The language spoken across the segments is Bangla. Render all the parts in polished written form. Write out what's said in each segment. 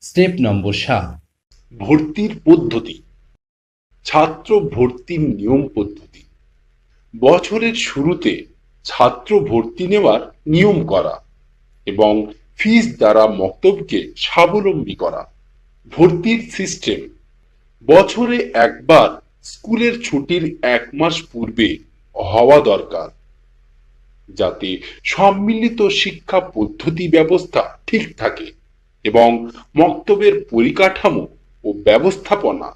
স্টেপ নম্বর ৭। ভর্তির পদ্ধতি। ছাত্র ভর্তির নিয়ম পদ্ধতি। বছরের শুরুতে ছাত্র ভর্তি নেওয়ার নিয়ম করা এবং ফিস দ্বারা মক্তবকে স্বাবলম্বী করা। ভর্তির সিস্টেম: বছরে একবার স্কুলের ছুটির ১ মাস পূর্বে হওয়া দরকার, যাতে সম্মিলিত শিক্ষা পদ্ধতি ব্যবস্থা ঠিক থাকে এবং মক্তবের পরিকাঠামো ও ব্যবস্থাপনা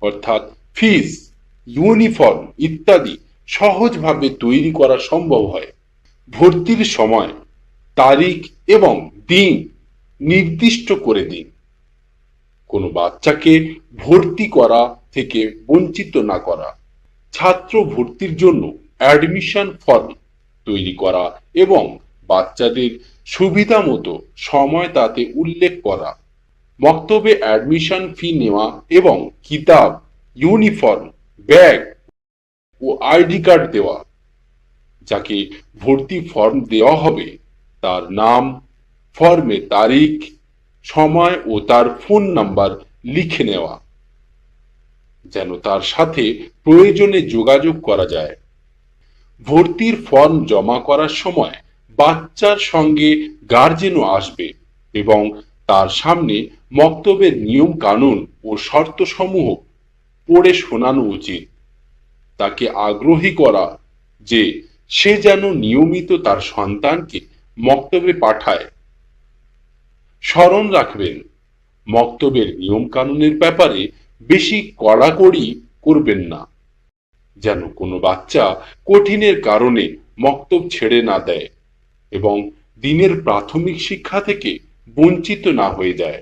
অর্থাৎ ফিস, ইউনিফর্ম ইত্যাদি সহজভাবে তৈরি করা সম্ভব হয়। ভর্তির সময়, তারিখ এবং দিন নির্দিষ্ট করে দিন। কোনো বাচ্চাকে ভর্তি করা থেকে বঞ্চিত না করা। ছাত্র ভর্তির জন্য অ্যাডমিশন ফর্ম তৈরি করা এবং বাচ্চাদের সুবিধা মতো সময় তাতে উল্লেখ করা। মক্তবে অ্যাডমিশন ফি নেওয়া এবং কিতাব, ইউনিফর্ম, ব্যাগ ও আইডি কার্ড দেওয়া। যাকে ভর্তি ফর্ম দেওয়া হবে তার নাম, ফর্মে তারিখ, সময় ও তার ফোন নাম্বার লিখে নেওয়া, যেন তার সাথে প্রয়োজনে যোগাযোগ করা যায়। ভর্তির ফর্ম জমা করার সময় বাচ্চার সঙ্গে গার্জেনও আসবে এবং তার সামনে মক্তবের নিয়ম কানুন ও শর্তসমূহ পড়ে শোনানো উচিত। তাকে আগ্রহী করা যে সে যেন নিয়মিত তার সন্তানকে মক্তবে পাঠায়। স্মরণ রাখবেন, মক্তবের নিয়ম কানুনের ব্যাপারে বেশি কড়াকড়ি করবেন না, যেন কোনো বাচ্চা কঠিনের কারণে মক্তব ছেড়ে না দেয় এবং দিনের প্রাথমিক শিক্ষা থেকে বঞ্চিত না হয়ে যায়।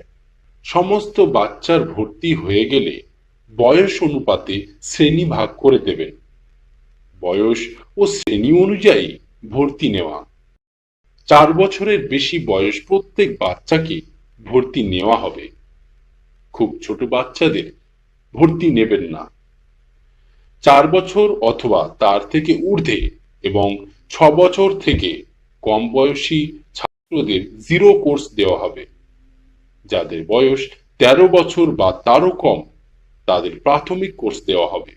সমস্ত বাচ্চার ভর্তি হয়ে গেলে বয়স অনুপাতে শ্রেণী ভাগ করে দেবেন। বয়স ও শ্রেণী অনুযায়ী ভর্তি নেওয়া। ৪ বছরের বেশি বয়স প্রত্যেক বাচ্চাকে ভর্তি নেওয়া হবে। খুব ছোট বাচ্চাদের ভর্তি নেবেন না। ৪ বছর অথবা তার থেকে ঊর্ধ্বে এবং ৬ বছর থেকে কম বয়সী ছাত্রদের জিরো কোর্স দেওয়া হবে। যাদের বয়স ১৩ বছর বা তারও কম তাদের প্রাথমিক কোর্স দেওয়া হবে,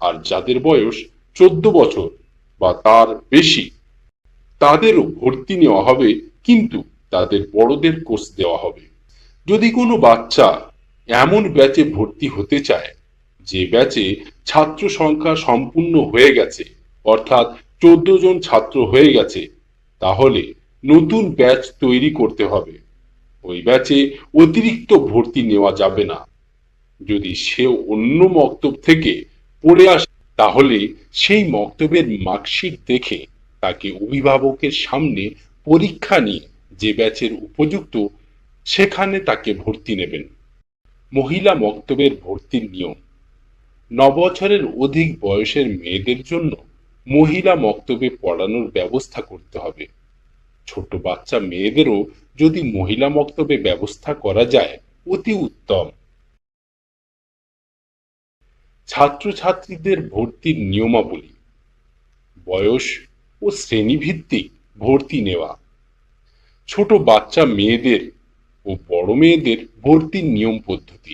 আর যাদের বয়স ১৪ বছর বা তার বেশি তাদেরও ভর্তি নেওয়া হবে, কিন্তু তাদের বড়দের কোর্স দেওয়া হবে। যদি কোনো বাচ্চা এমন ব্যাচে ভর্তি হতে চায় যে ব্যাচে ছাত্র সংখ্যা সম্পূর্ণ হয়ে গেছে, অর্থাৎ ১৪ জন ছাত্র হয়ে গেছে, তাহলে নতুন ব্যাচ তৈরি করতে হবে। ওই ব্যাচে অতিরিক্ত ভর্তি নেওয়া যাবে না। যদি সে অন্য মক্তব থেকে পড়ে আসে, তাহলে সেই মক্তবের মার্কশিট দেখে তাকে অভিভাবকের সামনে পরীক্ষা নিয়ে যে ব্যাচের উপযুক্ত সেখানে তাকে ভর্তি নেবেন। মহিলা মক্তবের ভর্তির নিয়ম: ৯ বছরের অধিক বয়সের মেয়েদের জন্য মহিলা মক্তবে পড়ানোর ব্যবস্থা করতে হবে। ছোট বাচ্চা মেয়েদেরও যদি মহিলা মক্তবে ব্যবস্থা করা যায় অতি উত্তম। ছাত্রছাত্রীদের ভর্তির নিয়মাবলী: বয়স ও শ্রেণীভিত্তিক ভর্তি নেওয়া। ছোট বাচ্চা মেয়েদের ও বড় মেয়েদের ভর্তির নিয়ম পদ্ধতি: